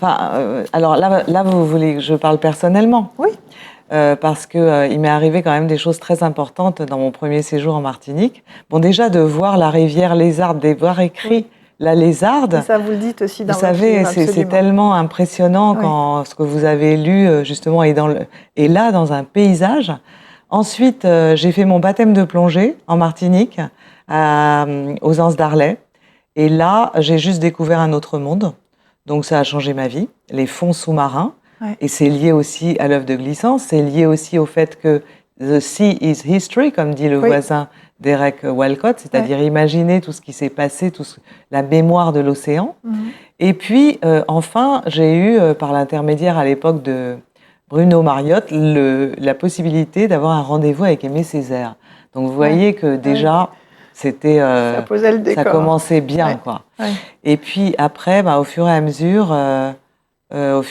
alors là, vous voulez que je parle personnellement ? Oui. Parce qu'il m'est arrivé quand même des choses très importantes dans mon premier séjour en Martinique. Bon, déjà, de voir la rivière Lézarde, de voir écrit la Lézarde. Et ça, vous le dites aussi dans votre livre. Vous savez, c'est tellement impressionnant quand ce que vous avez lu, justement, est là, dans un paysage. Ensuite, j'ai fait mon baptême de plongée en Martinique, aux Anses d'Arlet. Et là, j'ai juste découvert un autre monde. Donc, ça a changé ma vie. Les fonds sous-marins. Et c'est lié aussi à l'œuvre de Glissant. C'est lié aussi au fait que the sea is history, comme dit le voisin d'Eric Walcott, c'est-à-dire imaginer tout ce qui s'est passé, la mémoire de l'océan. Et puis, enfin, j'ai eu, par l'intermédiaire à l'époque de Bruno Mariotte, la possibilité d'avoir un rendez-vous avec Aimé Césaire. Donc, vous voyez que déjà... C'était, ça posait le décor. Ça commençait bien, quoi. Et puis après, au fur et à mesure, ce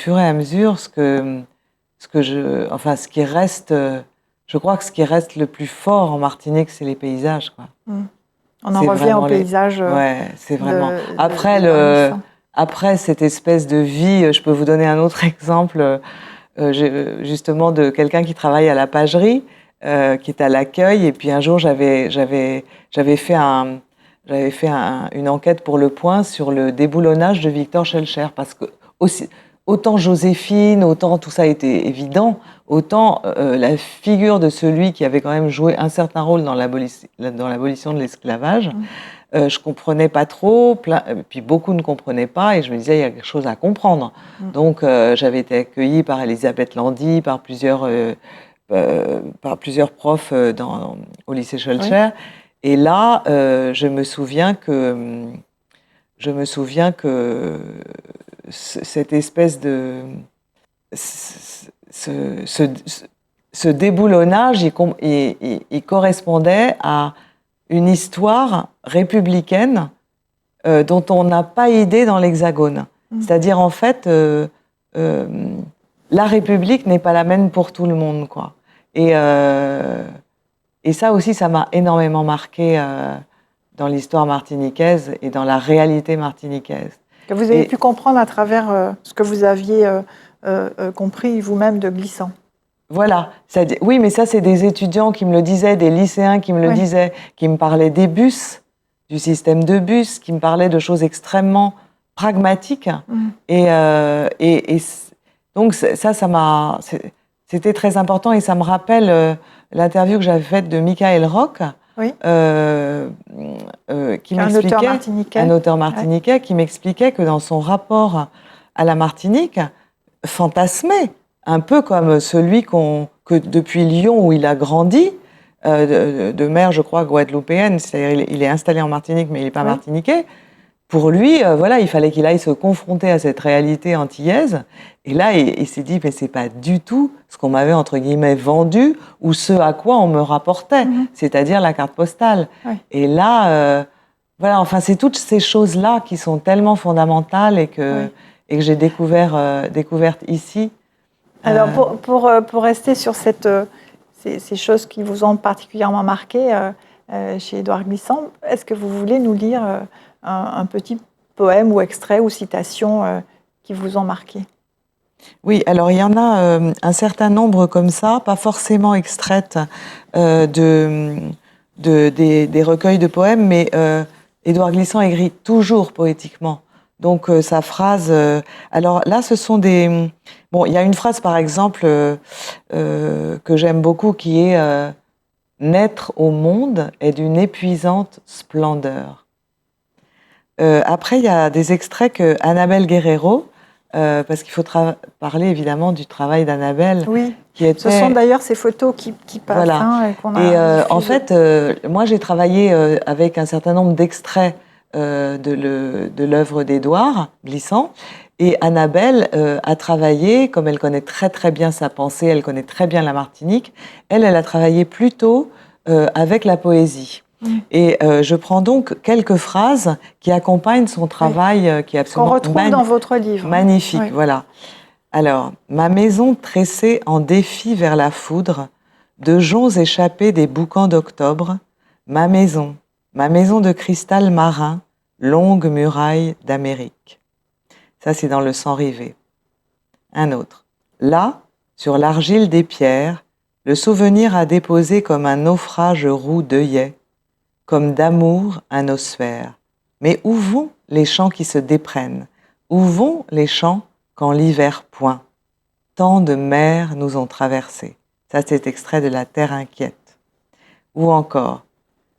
qui reste, je crois que ce qui reste le plus fort en Martinique, c'est les paysages, quoi. On en revient aux paysages. C'est vraiment. Après cette espèce de vie, je peux vous donner un autre exemple, justement de quelqu'un qui travaille à la pagerie. Qui est à l'accueil, et puis un jour j'avais fait j'avais fait une enquête pour Le Point sur le déboulonnage de Victor Schœlcher, parce que autant Joséphine, autant tout ça était évident, autant la figure de celui qui avait quand même joué un certain rôle dans l'abolition de l'esclavage, je comprenais pas trop, puis beaucoup ne comprenaient pas, et je me disais, il y a quelque chose à comprendre. Donc, j'avais été accueillie par Elisabeth Landy, par plusieurs profs au lycée Schœlcher. Oui. Et là, je me souviens que cette espèce de... Ce déboulonnage, il correspondait à une histoire républicaine dont on n'a pas idée dans l'Hexagone. C'est-à-dire, en fait, la République n'est pas la même pour tout le monde, quoi. Et ça aussi, ça m'a énormément marqué dans l'histoire martiniquaise et dans la réalité martiniquaise. Que vous avez pu comprendre à travers ce que vous aviez compris vous-même de Glissant. Voilà. Oui, mais ça, c'est des étudiants qui me le disaient, des lycéens qui me le disaient, qui me parlaient des bus, du système de bus, qui me parlaient de choses extrêmement pragmatiques. Et donc, c'était très important, et ça me rappelle l'interview que j'avais faite de Michael Roch, qui m'expliquait, un auteur martiniquais, qui m'expliquait que dans son rapport à la Martinique, fantasmé, un peu comme celui que depuis Lyon où il a grandi, de mère, je crois, guadeloupéenne, c'est-à-dire il est installé en Martinique, mais il n'est pas martiniquais. Pour lui, voilà, il fallait qu'il aille se confronter à cette réalité antillaise. Et là, il s'est dit, mais c'est pas du tout ce qu'on m'avait, entre guillemets, vendu, ou ce à quoi on me rapportait, c'est-à-dire la carte postale. Et là, voilà, enfin, c'est toutes ces choses-là qui sont tellement fondamentales et que j'ai découvertes ici. Alors, pour rester sur ces choses qui vous ont particulièrement marqué chez Édouard Glissant, est-ce que vous voulez nous lire un petit poème ou extrait ou citation qui vous ont marqué? Oui, alors il y en a un certain nombre comme ça, pas forcément extraites des recueils de poèmes, mais Édouard Glissant écrit toujours poétiquement. Donc sa phrase... alors là, ce sont des... Bon, il y a une phrase, par exemple, que j'aime beaucoup, qui est « Naître au monde est d'une épuisante splendeur ». Après, il y a des extraits que Annabelle Guerrero, parce qu'il faut parler évidemment du travail d'Annabelle. Oui, ce sont d'ailleurs ces photos qui passent. Voilà. En fait, moi j'ai travaillé avec un certain nombre d'extraits de l'œuvre d'Édouard Glissant. Et Annabelle a travaillé, comme elle connaît très très bien sa pensée, elle connaît très bien la Martinique, elle a travaillé plutôt avec la poésie. Et je prends donc quelques phrases qui accompagnent son travail, qui est absolument qu'on retrouve dans votre livre. Magnifique, voilà. Alors, ma maison tressée en défi vers la foudre, de joncs échappés des boucans d'octobre, ma maison de cristal marin, longue muraille d'Amérique. Ça, c'est dans Le Sang rivé. Un autre. Là, sur l'argile des pierres, le souvenir a déposé comme un naufrage roux d'œillets, comme d'amour un ossuaire. Mais où vont les chants qui se déprennent? Où vont les chants quand l'hiver point? Tant de mers nous ont traversés. Ça, c'est extrait de La Terre inquiète. Ou encore,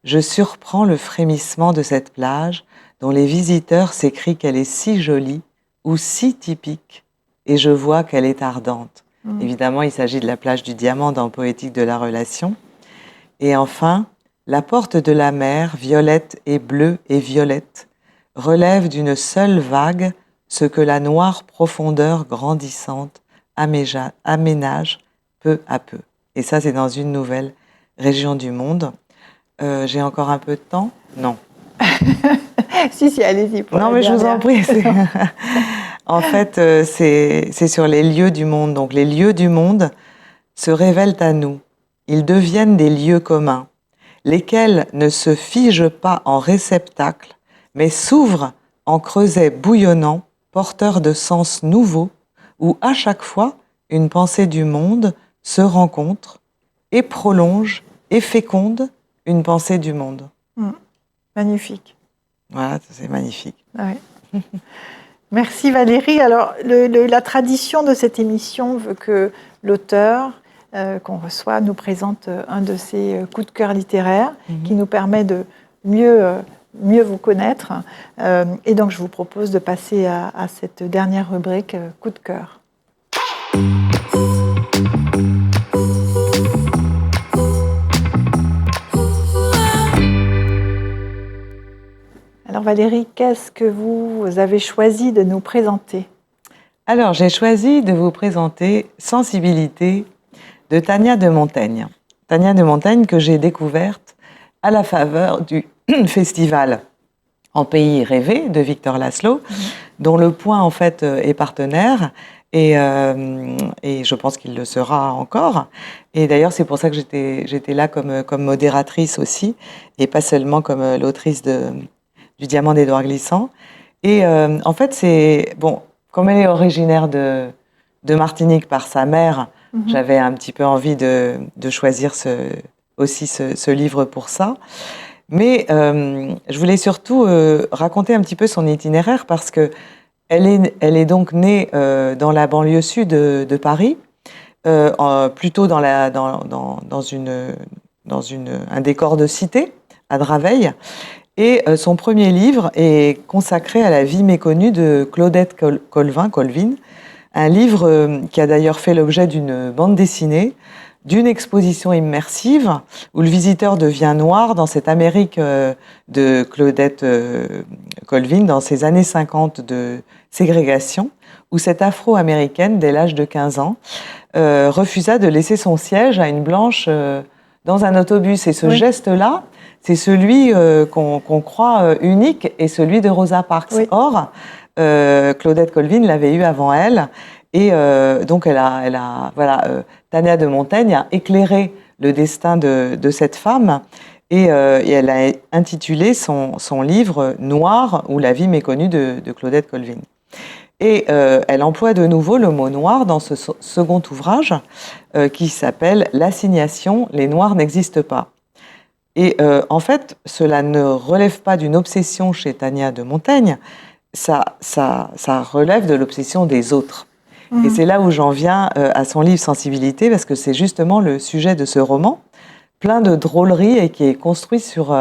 je surprends le frémissement de cette plage dont les visiteurs s'écrient qu'elle est si jolie ou si typique, et je vois qu'elle est ardente. Évidemment, il s'agit de la plage du Diamant dans Poétique de la relation. Et enfin, la porte de la mer, violette et bleue et violette, relève d'une seule vague ce que la noire profondeur grandissante aménage peu à peu. Et ça, c'est dans Une nouvelle région du monde. J'ai encore un peu de temps? Non. Si, allez-y. Non, mais je vous en prie. En fait, c'est sur les lieux du monde. Donc, les lieux du monde se révèlent à nous. Ils deviennent des lieux communs, lesquels ne se figent pas en réceptacle, mais s'ouvrent en creusets bouillonnants, porteurs de sens nouveaux, où à chaque fois, une pensée du monde se rencontre et prolonge et féconde une pensée du monde. Magnifique. Voilà, c'est magnifique. Ouais. Merci Valérie. Alors, la tradition de cette émission veut que l'auteur qu'on reçoit nous présente un de ses coups de cœur littéraires qui nous permet de mieux vous connaître. Et donc, je vous propose de passer à cette dernière rubrique, coup de cœur. Alors Valérie, qu'est-ce que vous avez choisi de nous présenter ? Alors, j'ai choisi de vous présenter Sensibilité de Tania de Montaigne. Tania de Montaigne que j'ai découverte à la faveur du festival En Pays Rêvé de Victor Laszlo, dont Le Point en fait est partenaire et je pense qu'il le sera encore. Et d'ailleurs, c'est pour ça que j'étais là comme modératrice aussi et pas seulement comme l'autrice du Diamant d'Édouard Glissant. Et en fait, c'est bon, comme elle est originaire de Martinique par sa mère, j'avais un petit peu envie de choisir ce livre pour ça. Mais je voulais surtout raconter un petit peu son itinéraire parce que elle est donc née dans la banlieue sud de Paris, plutôt dans un décor de cité à Draveil. Et son premier livre est consacré à la vie méconnue de Claudette Colvin, un livre qui a d'ailleurs fait l'objet d'une bande dessinée, d'une exposition immersive où le visiteur devient noir dans cette Amérique de Claudette Colvin, dans ces années 50 de ségrégation, où cette Afro-Américaine, dès l'âge de 15 ans, refusa de laisser son siège à une blanche dans un autobus. Et ce geste-là, c'est celui qu'on croit unique et celui de Rosa Parks. Oui. Or, Claudette Colvin l'avait eu avant elle. Et donc, Tania de Montaigne a éclairé le destin de cette femme et elle a intitulé son livre « Noir ou la vie méconnue de Claudette Colvin ». Et elle emploie de nouveau le mot « noir » dans ce second ouvrage qui s'appelle « L'assignation, les noirs n'existent pas ». Et en fait, cela ne relève pas d'une obsession chez Tania de Montaigne, ça relève de l'obsession des autres. Et c'est là où j'en viens à son livre Sensibilité, parce que c'est justement le sujet de ce roman, plein de drôleries et qui est construit sur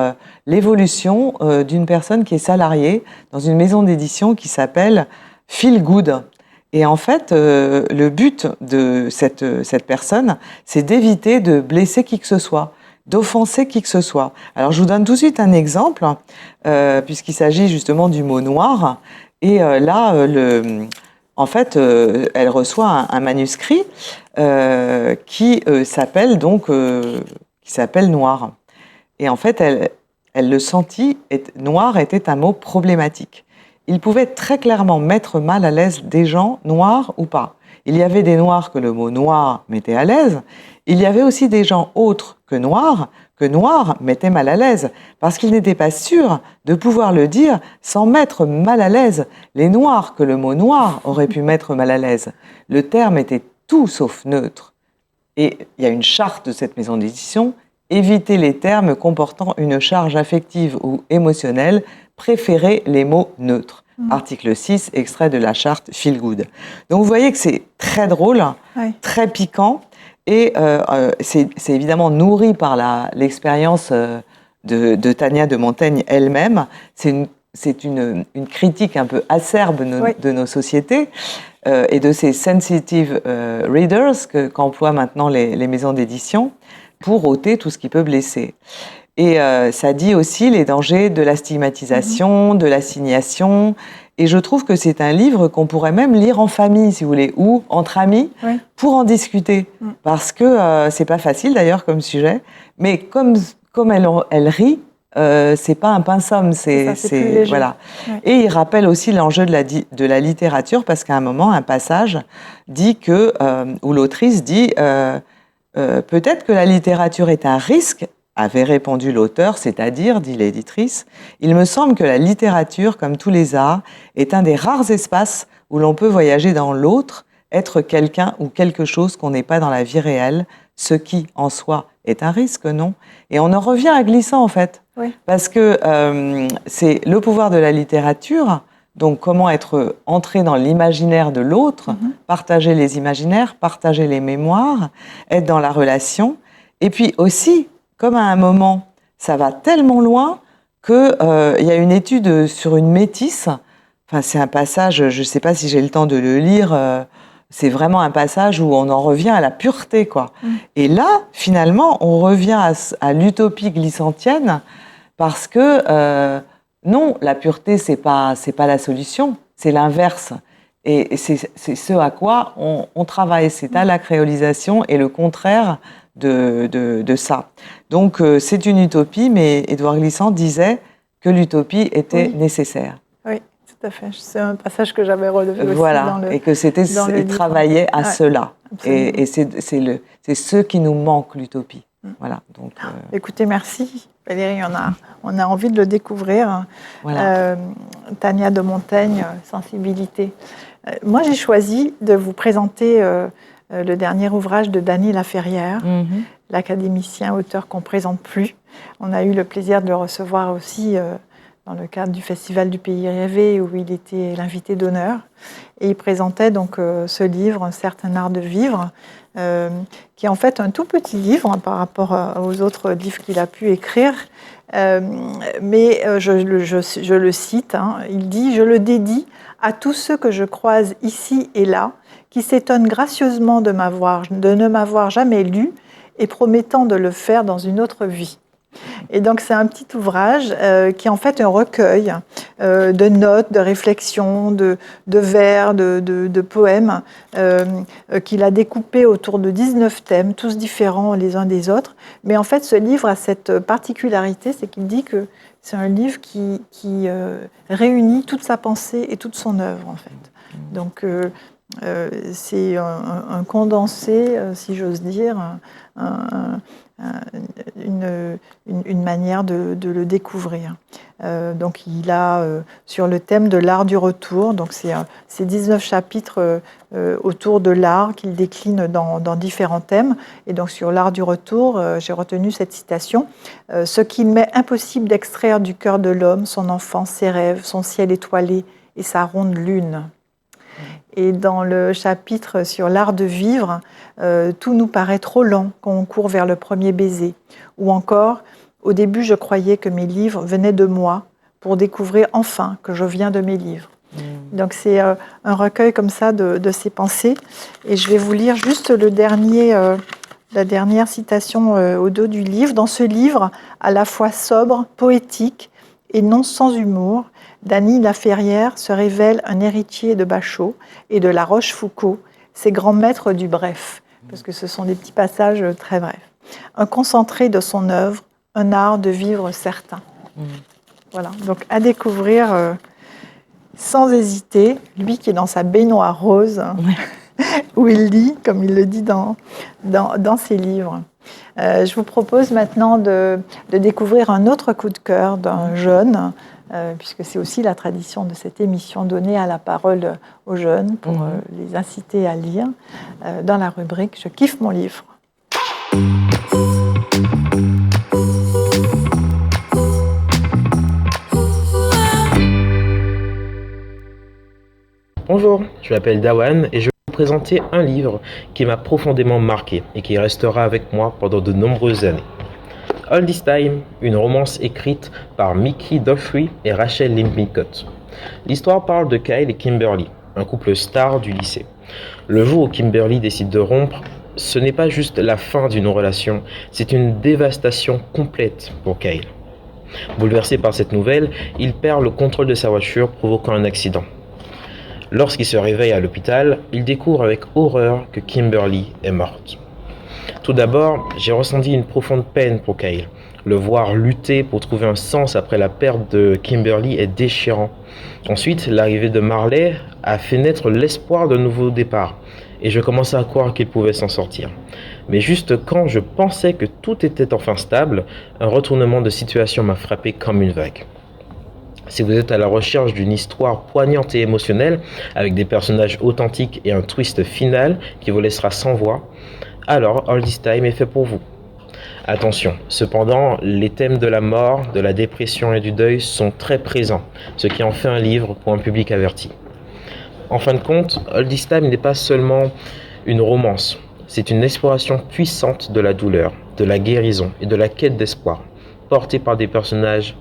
l'évolution d'une personne qui est salariée dans une maison d'édition qui s'appelle Feel Good. Et en fait, le but de cette personne, c'est d'éviter de blesser qui que ce soit, d'offenser qui que ce soit. Alors, je vous donne tout de suite un exemple, puisqu'il s'agit justement du mot « noir ». Et là, en fait, elle reçoit un manuscrit qui s'appelle « Noir ». Et en fait, elle le sentit, noir était un mot problématique. Il pouvait très clairement mettre mal à l'aise des gens, noirs ou pas. Il y avait des noirs que le mot noir mettait à l'aise. Il y avait aussi des gens autres que noir mettait mal à l'aise, parce qu'ils n'étaient pas sûrs de pouvoir le dire sans mettre mal à l'aise les noirs que le mot noir aurait pu mettre mal à l'aise. Le terme était tout sauf neutre. Et il y a une charte de cette maison d'édition, éviter les termes comportant une charge affective ou émotionnelle, préférez les mots neutres. Article 6, extrait de la charte Feel Good. Donc vous voyez que c'est très drôle, très piquant, et c'est évidemment nourri par l'expérience de Tania de Montaigne elle-même. C'est une critique un peu acerbe de nos sociétés et de ces sensitive readers qu'emploient maintenant les maisons d'édition pour ôter tout ce qui peut blesser. Et ça dit aussi les dangers de la stigmatisation, de l'assignation. Et je trouve que c'est un livre qu'on pourrait même lire en famille, si vous voulez, ou entre amis, pour en discuter. Parce que c'est pas facile d'ailleurs comme sujet, mais comme elle rit, c'est pas un pince-homme, c'est voilà. Ouais. Et il rappelle aussi l'enjeu de la littérature, parce qu'à un moment, un passage dit que, où l'autrice dit peut-être que la littérature est un risque, avait répondu l'auteur, c'est-à-dire, dit l'éditrice, il me semble que la littérature, comme tous les arts, est un des rares espaces où l'on peut voyager dans l'autre, être quelqu'un ou quelque chose qu'on n'est pas dans la vie réelle, ce qui, en soi, est un risque, non ? Et on en revient à Glissant, en fait. Oui. Parce que c'est le pouvoir de la littérature, donc comment être entré dans l'imaginaire de l'autre, partager les imaginaires, partager les mémoires, être dans la relation. Et puis aussi, comme à un moment, ça va tellement loin qu'il y a une étude sur une métisse. Enfin, c'est un passage, je ne sais pas si j'ai le temps de le lire, c'est vraiment un passage où on en revient à la pureté, quoi. Et là, finalement, on revient à l'utopie glissantienne parce que non, la pureté, c'est pas la solution, c'est l'inverse. Et c'est ce à quoi on travaille, c'est à la créolisation et le contraire de ça. Donc, c'est une utopie, mais Édouard Glissant disait que l'utopie était nécessaire. Oui, tout à fait. C'est un passage que j'avais relevé aussi dans le et que il travaillait à cela. Et c'est ce qui nous manque, l'utopie. Voilà. Donc, écoutez, merci Valérie, on a envie de le découvrir. Voilà. Tania de Montaigne, Sensibilité. Moi, j'ai choisi de vous présenter le dernier ouvrage de Dany Laferrière, l'académicien, auteur qu'on ne présente plus. On a eu le plaisir de le recevoir aussi dans le cadre du Festival du Pays Rêvé, où il était l'invité d'honneur. Et il présentait donc ce livre, Un certain art de vivre, qui est en fait un tout petit livre par rapport aux autres livres qu'il a pu écrire. Mais je le cite, il dit « Je le dédie à tous ceux que je croise ici et là, qui s'étonnent gracieusement de ne m'avoir jamais lu et promettant de le faire dans une autre vie. » Et donc c'est un petit ouvrage qui est en fait un recueil de notes, de réflexions, de vers, de poèmes qu'il a découpés autour de 19 thèmes, tous différents les uns des autres. Mais en fait ce livre a cette particularité, c'est qu'il dit que c'est un livre qui réunit toute sa pensée et toute son œuvre en fait. Donc c'est un condensé, si j'ose dire, une manière de le découvrir. Donc il a sur le thème de l'art du retour, donc c'est 19 chapitres autour de l'art qu'il décline dans différents thèmes. Et donc sur l'art du retour, j'ai retenu cette citation. « Ce qu'il m'est impossible d'extraire du cœur de l'homme, son enfance, ses rêves, son ciel étoilé et sa ronde lune. » Et dans le chapitre sur l'art de vivre, tout nous paraît trop lent quand on court vers le premier baiser. Ou encore, au début, je croyais que mes livres venaient de moi pour découvrir enfin que je viens de mes livres. Donc c'est un recueil comme ça de ses pensées. Et je vais vous lire juste la dernière citation au dos du livre. Dans ce livre, à la fois sobre, poétique et non sans humour, Dany Laferrière se révèle un héritier de Bachot et de La Rochefoucauld, ses grands maîtres du bref, parce que ce sont des petits passages très brefs. Un concentré de son œuvre, un art de vivre certain. Voilà, donc à découvrir sans hésiter, lui qui est dans sa baignoire rose, où il lit, comme il le dit dans ses livres. Je vous propose maintenant de découvrir un autre coup de cœur d'un jeune, puisque c'est aussi la tradition de cette émission, donner à la parole aux jeunes pour les inciter à lire, dans la rubrique « Je kiffe mon livre ». Bonjour, je m'appelle Dawan et je vais vous présenter un livre qui m'a profondément marqué et qui restera avec moi pendant de nombreuses années. All This Time, une romance écrite par Mickey Duffrey et Rachel Limpicott. L'histoire parle de Kyle et Kimberly, un couple star du lycée. Le jour où Kimberly décide de rompre, ce n'est pas juste la fin d'une relation, c'est une dévastation complète pour Kyle. Bouleversé par cette nouvelle, il perd le contrôle de sa voiture, provoquant un accident. Lorsqu'il se réveille à l'hôpital, il découvre avec horreur que Kimberly est morte. Tout d'abord, j'ai ressenti une profonde peine pour Kyle. Le voir lutter pour trouver un sens après la perte de Kimberly est déchirant. Ensuite, l'arrivée de Marley a fait naître l'espoir d'un nouveau départ. Et je commençais à croire qu'il pouvait s'en sortir. Mais juste quand je pensais que tout était enfin stable, un retournement de situation m'a frappé comme une vague. Si vous êtes à la recherche d'une histoire poignante et émotionnelle, avec des personnages authentiques et un twist final qui vous laissera sans voix, alors All This Time est fait pour vous. Attention, cependant, les thèmes de la mort, de la dépression et du deuil sont très présents, ce qui en fait un livre pour un public averti. En fin de compte, All This Time n'est pas seulement une romance, c'est une exploration puissante de la douleur, de la guérison et de la quête d'espoir, portée par des personnages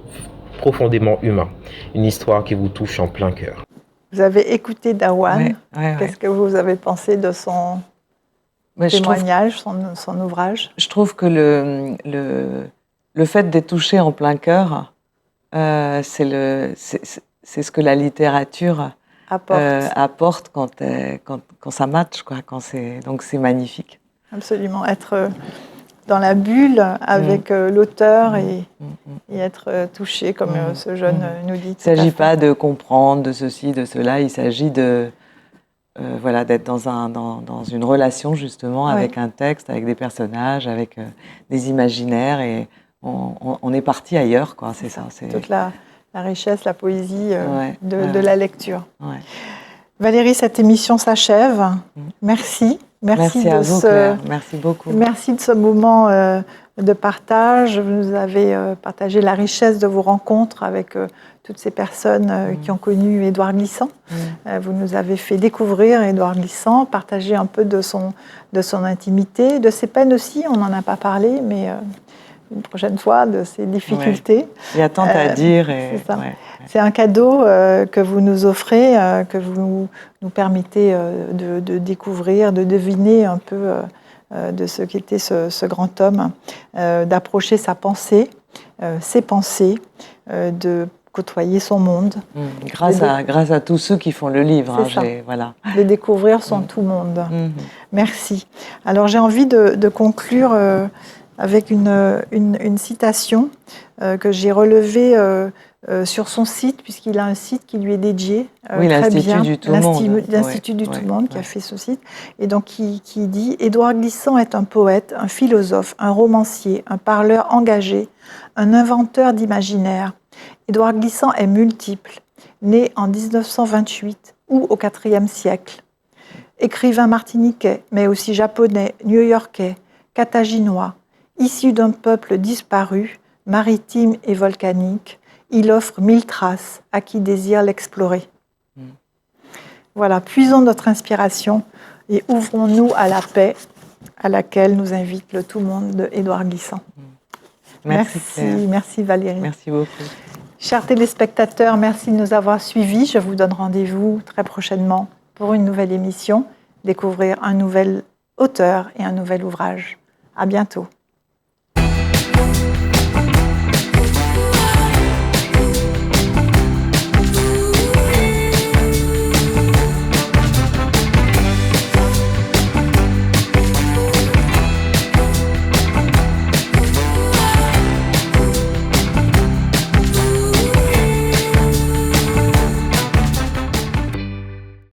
profondément humains. Une histoire qui vous touche en plein cœur. Vous avez écouté Dawan. Ouais. Qu'est-ce que vous avez pensé de son témoignage, son ouvrage? Je trouve que le fait d'être touché en plein cœur, c'est ce que la littérature apporte quand ça match, quoi. Donc c'est magnifique. Absolument, être dans la bulle avec l'auteur et être touché comme ce jeune nous dit. Il ne s'agit pas de comprendre de ceci, de cela, il s'agit de d'être dans une relation justement avec un texte, avec des personnages, avec des imaginaires et on est parti ailleurs, quoi. C'est ça. Toute la richesse, la poésie de la lecture. Ouais. Valérie, cette émission s'achève. Merci. Merci à vous, Claire. Merci beaucoup. Merci de ce moment de partage. Vous nous avez partagé la richesse de vos rencontres avec toutes ces personnes qui ont connu Édouard Glissant. Vous nous avez fait découvrir Édouard Glissant, partager un peu de son intimité, de ses peines aussi. On n'en a pas parlé, mais une prochaine fois, de ses difficultés. Ouais. Il y a tant à dire. C'est un cadeau que vous nous offrez, que vous nous permettez de découvrir, de deviner un peu de ce qu'était ce grand homme, d'approcher sa pensée, ses pensées, de côtoyer son monde. Grâce à tous ceux qui font le livre. De découvrir son tout-monde. Merci. Alors j'ai envie de conclure avec une citation que j'ai relevée sur son site, puisqu'il a un site qui lui est dédié. L'Institut du Tout-Monde. L'Institut du Tout-Monde qui a fait ce site. Et donc qui dit « Édouard Glissant est un poète, un philosophe, un romancier, un parleur engagé, un inventeur d'imaginaire. Édouard Glissant est multiple, né en 1928 ou au IVe siècle. Écrivain martiniquais, mais aussi japonais, new-yorkais, carthaginois, issu d'un peuple disparu, maritime et volcanique, il offre 1000 traces à qui désire l'explorer. » Voilà, puisons notre inspiration et ouvrons-nous à la paix à laquelle nous invite le tout-monde de Édouard Glissant. Merci Valérie. Merci beaucoup. Chers téléspectateurs, merci de nous avoir suivis. Je vous donne rendez-vous très prochainement pour une nouvelle émission, découvrir un nouvel auteur et un nouvel ouvrage. À bientôt.